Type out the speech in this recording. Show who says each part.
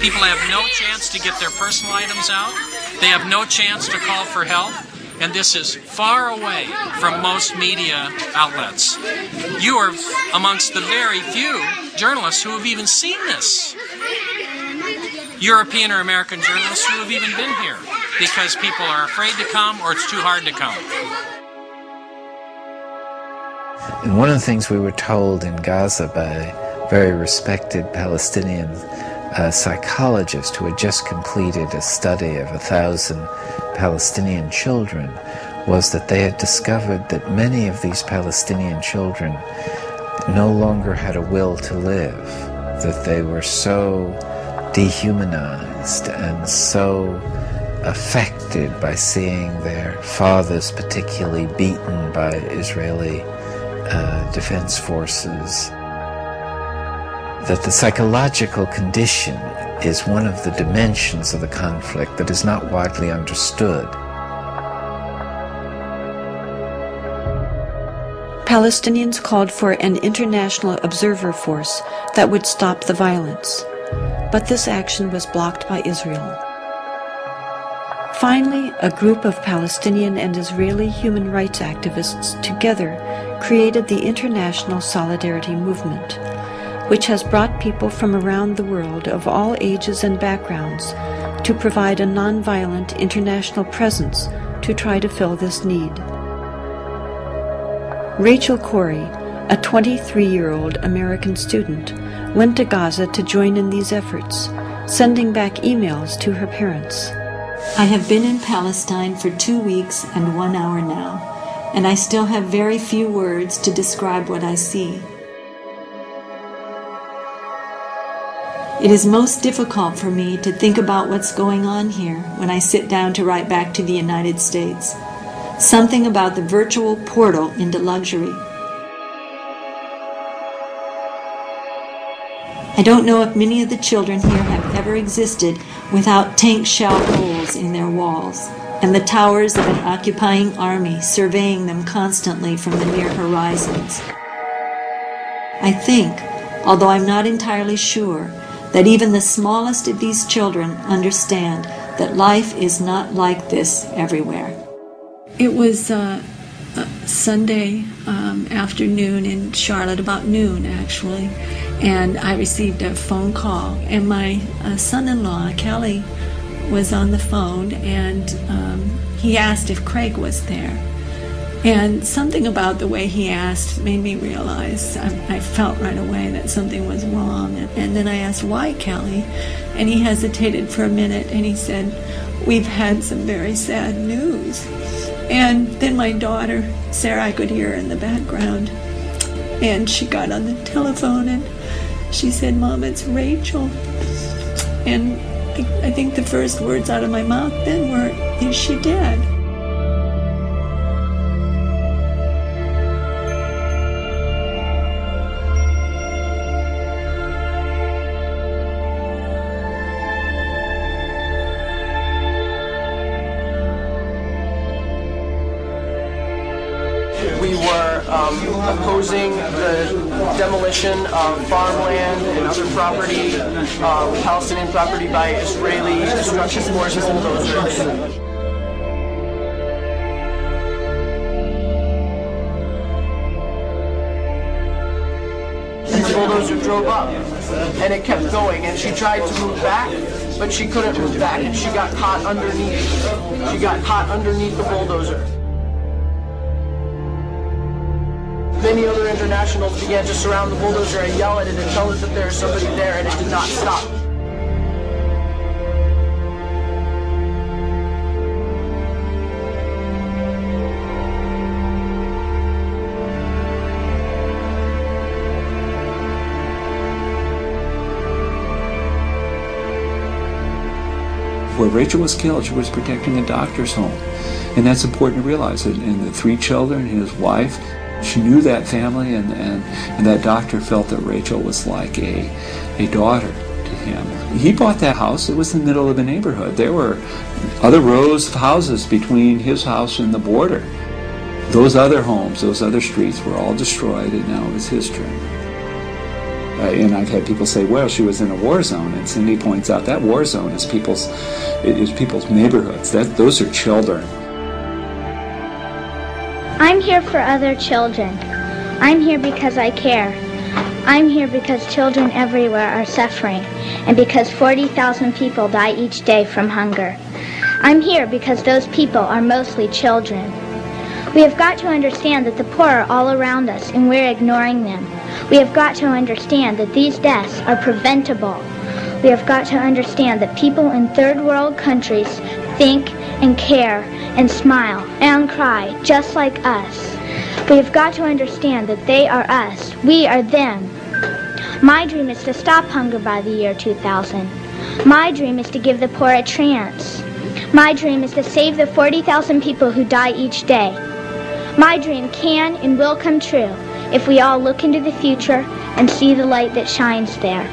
Speaker 1: People have no chance to get their personal items out. They have no chance to call for help. And this is far away from most media outlets. You are amongst the very few journalists who have even seen this. European or American journalists who have even been here because people are afraid to come or it's too hard to come.
Speaker 2: And one of the things we were told in Gaza by a very respected Palestinian psychologist who had just completed a study of 1,000 Palestinian children was that they had discovered that many of these Palestinian children no longer had a will to live, that they were so dehumanized and so affected by seeing their fathers particularly beaten by Israeli defense forces, that the psychological condition is one of the dimensions of the conflict that is not widely understood.
Speaker 3: Palestinians called for an international observer force that would stop the violence, but this action was blocked by Israel. Finally, a group of Palestinian and Israeli human rights activists together created the International Solidarity Movement, which has brought people from around the world of all ages and backgrounds to provide a nonviolent international presence to try to fill this need. Rachel Corrie, a 23-year-old American student, went to Gaza to join in these efforts, sending back emails to her parents.
Speaker 4: I have been in Palestine for 2 weeks and 1 hour now, and I still have very few words to describe what I see. It is most difficult for me to think about what's going on here when I sit down to write back to the United States. Something about the virtual portal into luxury. I don't know if many of the children here have ever existed without tank shell holes in their walls, and the towers of an occupying army surveying them constantly from the near horizons. I think, although I'm not entirely sure, that even the smallest of these children understand that life is not like this everywhere.
Speaker 5: It was Sunday afternoon in Charlotte, about noon actually, and I received a phone call, and my son-in-law, Kelly, was on the phone, and he asked if Craig was there. And something about the way he asked made me realize, I felt right away that something was wrong. And then I asked, why, Kelly? And he hesitated for a minute, and he said, we've had some very sad news. And then my daughter, Sarah, I could hear her in the background, and she got on the telephone, and she said, Mom, it's Rachel. And I think the first words out of my mouth then were, is she dead?
Speaker 6: We were opposing the demolition of farmland and other property, Palestinian property, by Israeli destruction forces and bulldozers. And the bulldozer drove up, and it kept going, and she tried to move back, but she couldn't move back, and she got caught underneath. She got caught underneath the bulldozer. Many other internationals began to surround the bulldozer and yell at it and tell us that there's somebody there, and it did not stop.
Speaker 7: Where Rachel was killed, she was protecting a doctor's home. And that's important to realize. And the 3 children, his wife, she knew that family, and that doctor felt that Rachel was like a daughter to him. He bought that house. It was in the middle of a neighborhood. There were other rows of houses between his house and the border. Those other homes, those other streets were all destroyed, and now it was his turn. And I've had people say, well, she was in a war zone. And Cindy points out that war zone is people's neighborhoods. Those are children.
Speaker 8: I'm here for other children. I'm here because I care. I'm here because children everywhere are suffering, and because 40,000 people die each day from hunger. I'm here because those people are mostly children. We have got to understand that the poor are all around us and we're ignoring them. We have got to understand that these deaths are preventable. We have got to understand that people in third world countries think and care and smile and cry just like us. We have got to understand that they are us. We are them. My dream is to stop hunger by the year 2000. My dream is to give the poor a chance. My dream is to save the 40,000 people who die each day. My dream can and will come true if we all look into the future and see the light that shines there.